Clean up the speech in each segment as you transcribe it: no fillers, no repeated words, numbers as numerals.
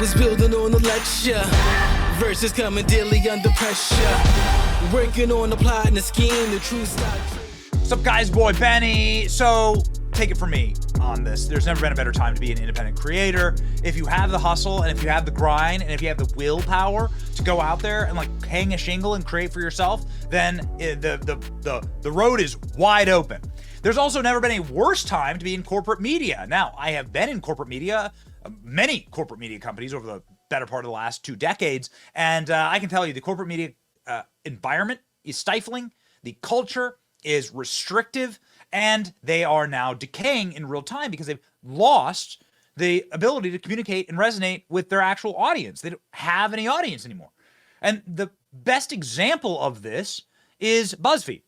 was building on the lecture. Verses coming daily under pressure. Working on the plot and the scheme, the true stock. What's up, guys? Boy Benny. So take it from me on this. There's never been a better time to be an independent creator. If you have the hustle and if you have the grind and if you have the willpower to go out there and like hang a shingle and create for yourself, then the road is wide open. There's also never been a worse time to be in corporate media. Now, I have been in corporate media, many corporate media companies over the better part of the last 2 decades, and I can tell you the corporate media environment is stifling, the culture is restrictive, and they are now decaying in real time because they've lost the ability to communicate and resonate with their actual audience. They don't have any audience anymore. And the best example of this is BuzzFeed.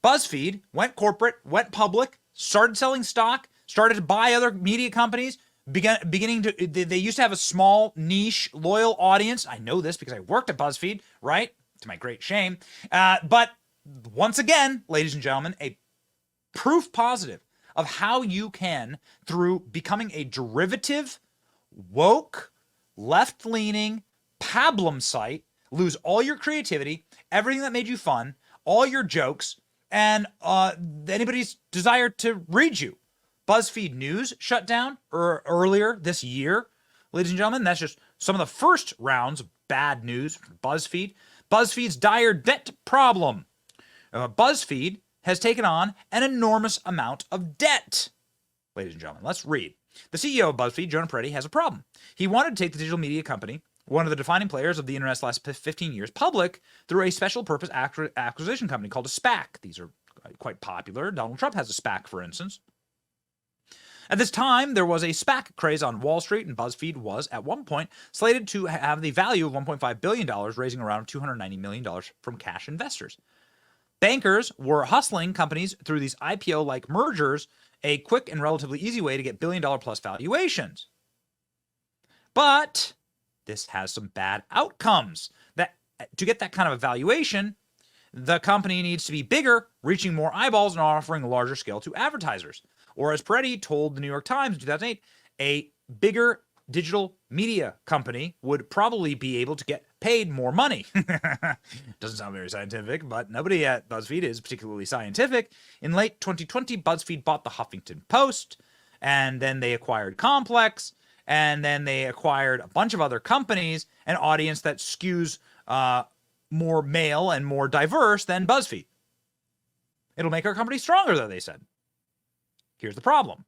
BuzzFeed went corporate, went public, started selling stock, started to buy other media companies, beginning to, they used to have a small, niche, loyal audience. I know this because I worked at BuzzFeed, right? To my great shame. But once again, ladies and gentlemen, a proof positive of how you can, through becoming a derivative, woke, left-leaning, pablum site, lose all your creativity, everything that made you fun, all your jokes, and anybody's desire to read you. BuzzFeed News shut down earlier this year. Ladies and gentlemen, that's just some of the first rounds of bad news from BuzzFeed. BuzzFeed's dire debt problem. BuzzFeed has taken on an enormous amount of debt. Ladies and gentlemen, let's read. The CEO of BuzzFeed, Jonah Peretti, has a problem. He wanted to take the digital media company, one of the defining players of the internet's last 15 years, public through a special purpose acquisition company called a SPAC. These are quite popular. Donald Trump has a SPAC, for instance. At this time, there was a SPAC craze on Wall Street, and BuzzFeed was, at one point, slated to have the value of $1.5 billion, raising around $290 million from cash investors. Bankers were hustling companies through these IPO-like mergers, a quick and relatively easy way to get billion-dollar-plus valuations. But this has some bad outcomes. That to get that kind of a valuation, the company needs to be bigger, reaching more eyeballs and offering a larger scale to advertisers. Or as Peretti told the New York Times in 2008, a bigger digital media company would probably be able to get paid more money. Doesn't sound very scientific, but nobody at BuzzFeed is particularly scientific. In late 2020, BuzzFeed bought the Huffington Post, and then they acquired Complex, and then they acquired a bunch of other companies, an audience that skews more male and more diverse than BuzzFeed. It'll make our company stronger, though, they said. Here's the problem.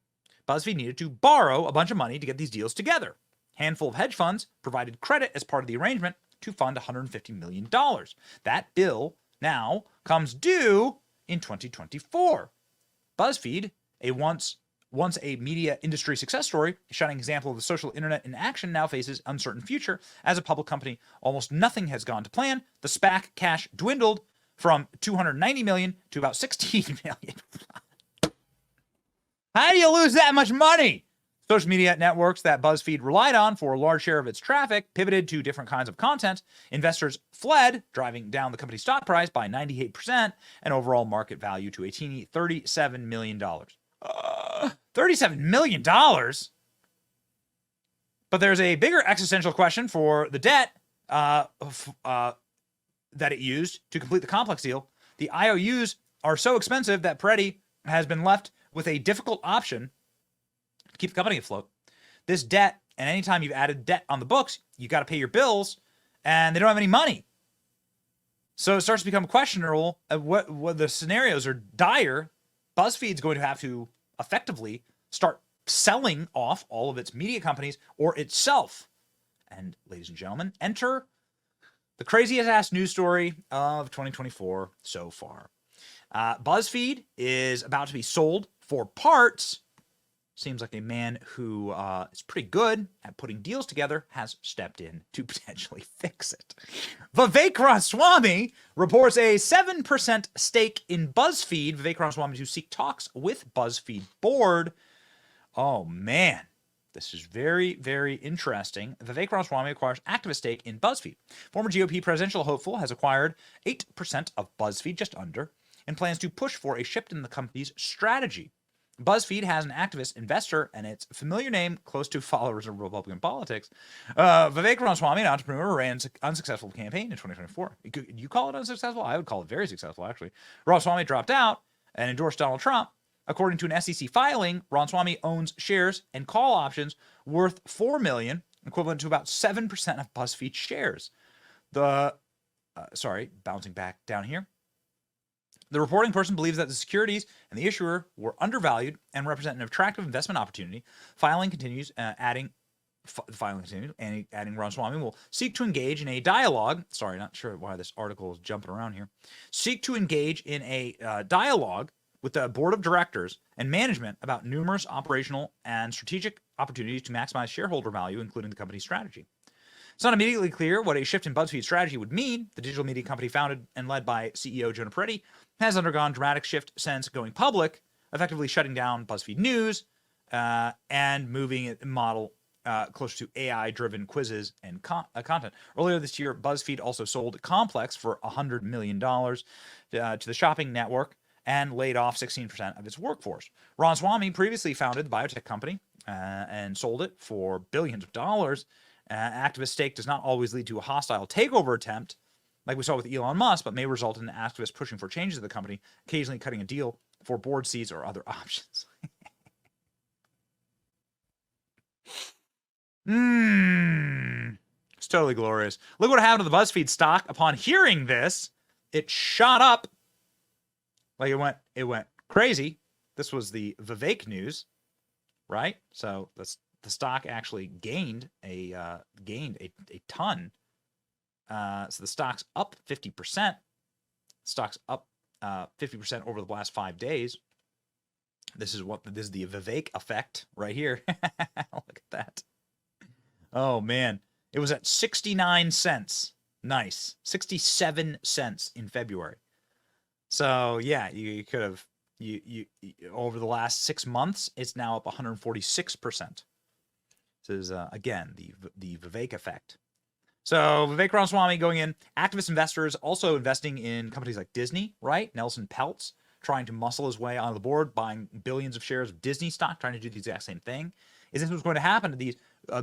BuzzFeed needed to borrow a bunch of money to get these deals together. A handful of hedge funds provided credit as part of the arrangement to fund $150 million. That bill now comes due in 2024. BuzzFeed, a once a media industry success story, a shining example of the social internet in action, now faces uncertain future. As a public company, almost nothing has gone to plan. The SPAC cash dwindled from $290 million to about $16 million. How do you lose that much money? Social media networks that BuzzFeed relied on for a large share of its traffic pivoted to different kinds of content. Investors fled, driving down the company's stock price by 98% and overall market value to a teeny $37 million. $37 million? But there's a bigger existential question for the debt that it used to complete the Complex deal. The IOUs are so expensive that Peretti has been left with a difficult option to keep the company afloat. This debt, and anytime you've added debt on the books, you got to pay your bills, and they don't have any money. So it starts to become questionable. What the scenarios are dire. BuzzFeed's going to have to effectively start selling off all of its media companies or itself. And ladies and gentlemen, enter the craziest ass news story of 2024 so far. BuzzFeed is about to be sold for parts. Seems like a man who is pretty good at putting deals together has stepped in to potentially fix it. Vivek Ramaswamy reports a 7% stake in BuzzFeed. Vivek Ramaswamy to seek talks with BuzzFeed board. Oh, man. This is very, very interesting. Vivek Ramaswamy acquires activist stake in BuzzFeed. Former GOP presidential hopeful has acquired 8% of BuzzFeed, just under, and plans to push for a shift in the company's strategy. BuzzFeed has an activist investor, and it's a familiar name close to followers of Republican politics. Vivek Ramaswamy, an entrepreneur, ran an unsuccessful campaign in 2024. You call it unsuccessful? I would call it very successful, actually. Ramaswamy dropped out and endorsed Donald Trump. According to an SEC filing, Ramaswamy owns shares and call options worth $4 million, equivalent to about 7% of BuzzFeed shares. Bouncing back down here. The reporting person believes that the securities and the issuer were undervalued and represent an attractive investment opportunity. Filing continues, adding Ramaswamy will seek to engage in a dialogue. Sorry, not sure why this article is jumping around here. Seek to engage in a dialogue with the board of directors and management about numerous operational and strategic opportunities to maximize shareholder value, including the company's strategy. It's not immediately clear what a shift in BuzzFeed's strategy would mean. The digital media company, founded and led by CEO Jonah Peretti, has undergone dramatic shift since going public, effectively shutting down BuzzFeed News and moving its model closer to AI-driven quizzes and content. Earlier this year, BuzzFeed also sold Complex for $100 million to the shopping network and laid off 16% of its workforce. Ramaswamy previously founded the biotech company and sold it for billions of dollars. Activist stake does not always lead to a hostile takeover attempt, like we saw with Elon Musk, but may result in activists pushing for changes to the company, occasionally cutting a deal for board seats or other options. It's totally glorious. Look what happened to the BuzzFeed stock upon hearing this. It shot up. Like it went crazy. This was the Vivek news, right? So the stock actually gained a ton. So the stock's up 50%. Stock's up 50% over the last 5 days. This is the Vivek effect right here. Look at that. Oh man, it was at 69 cents. Nice, 67 cents in February. So yeah, you could have you over the last 6 months, it's now up 146%. This is again the Vivek effect. So Vivek Ramaswamy going in. Activist investors also investing in companies like Disney, right? Nelson Peltz trying to muscle his way onto the board, buying billions of shares of Disney stock, trying to do the exact same thing. Is this what's going to happen to these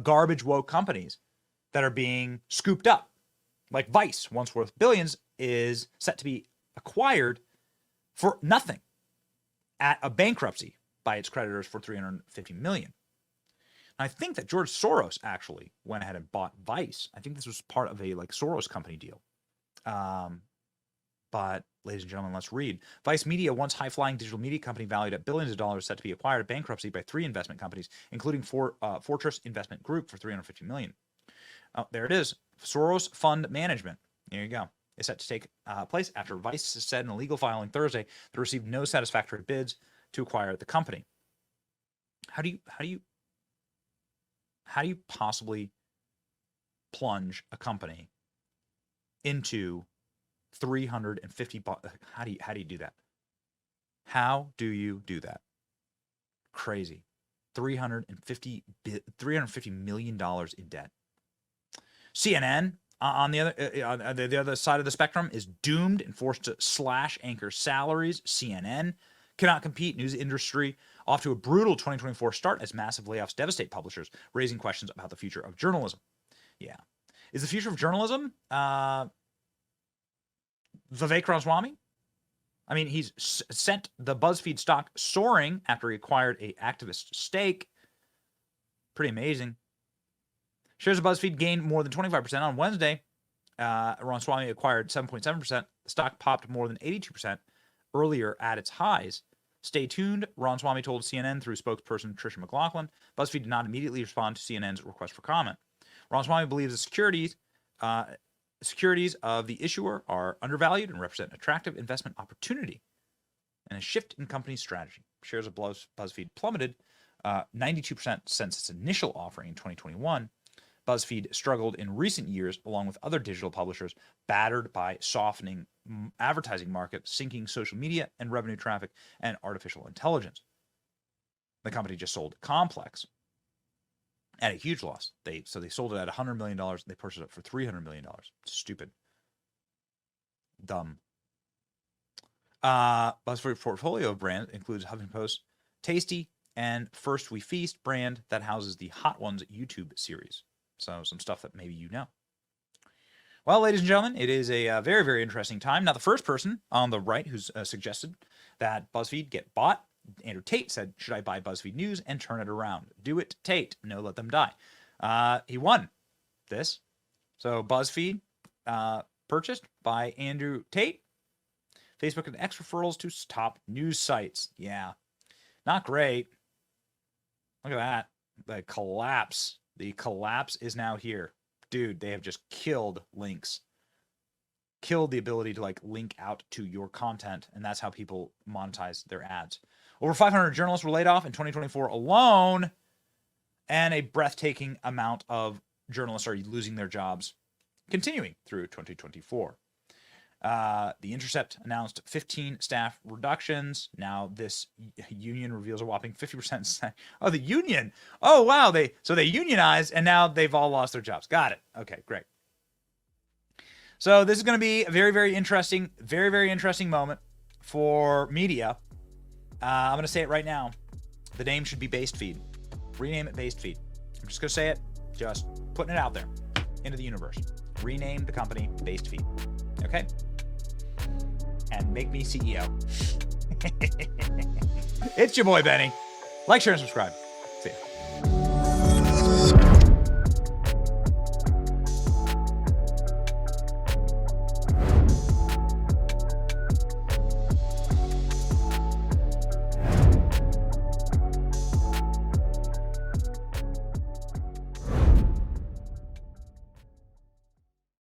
garbage woke companies that are being scooped up? Like Vice, once worth billions, is set to be acquired for nothing at a bankruptcy by its creditors for $350 million. I think that George Soros actually went ahead and bought Vice. I think this was part of a Soros company deal. But ladies and gentlemen, let's read. Vice Media, once high-flying digital media company valued at billions of dollars, set to be acquired at bankruptcy by 3 investment companies, including Fortress Investment Group for $350 million. Oh, there it is. Soros Fund Management. There you go. Is set to take place after Vice said in a legal filing Thursday that it received no satisfactory bids to acquire the company. How do you possibly plunge a company into 350? How do you do that? How do you do that? Crazy. $350 million in debt. CNN on the other side of the spectrum is doomed and forced to slash anchor salaries. CNN cannot compete. News industry off to a brutal 2024 start as massive layoffs devastate publishers, raising questions about the future of journalism. Yeah. Is the future of journalism Vivek Ramaswamy? I mean, he's sent the BuzzFeed stock soaring after he acquired a activist stake. Pretty amazing. Shares of BuzzFeed gained more than 25% on Wednesday. Ramaswamy acquired 7.7%. The stock popped more than 82% earlier at its highs. Stay tuned, Ramaswamy told CNN through spokesperson Tricia McLaughlin. BuzzFeed did not immediately respond to CNN's request for comment. Ramaswamy believes the securities of the issuer are undervalued and represent an attractive investment opportunity and a shift in company strategy. Shares of BuzzFeed plummeted 92% since its initial offering in 2021. BuzzFeed struggled in recent years, along with other digital publishers, battered by softening advertising market, sinking social media and revenue traffic, and artificial intelligence. The company just sold Complex at a huge loss. They sold it at $100 million. They purchased it for $300 million. Stupid. Dumb. BuzzFeed portfolio of brands includes Huffington Post, Tasty, and First We Feast brand that houses the Hot Ones YouTube series. So some stuff that maybe you know. Well, ladies and gentlemen, it is a very, very interesting time. Now, the first person on the right who's suggested that BuzzFeed get bought, Andrew Tate, said, should I buy BuzzFeed News and turn it around? Do it, Tate. No, let them die. He won this. So BuzzFeed purchased by Andrew Tate. Facebook and X referrals to top news sites. Yeah, not great. Look at that. The collapse. The collapse is now here. Dude, they have just killed links. Killed the ability to like link out to your content, and that's how people monetize their ads. Over 500 journalists were laid off in 2024 alone, and a breathtaking amount of journalists are losing their jobs continuing through 2024. The Intercept announced 15 staff reductions. Now this union reveals a whopping 50%. Oh, the union. Oh, wow. So they unionized and now they've all lost their jobs. Got it. Okay, great. So this is going to be a very, very interesting moment for media. I'm going to say it right now. The name should be Based Feed. Rename it Based Feed. I'm just going to say it. Just putting it out there into the universe. Rename the company Based Feed. Okay? And make me CEO. It's your boy, Benny. Like, share, and subscribe.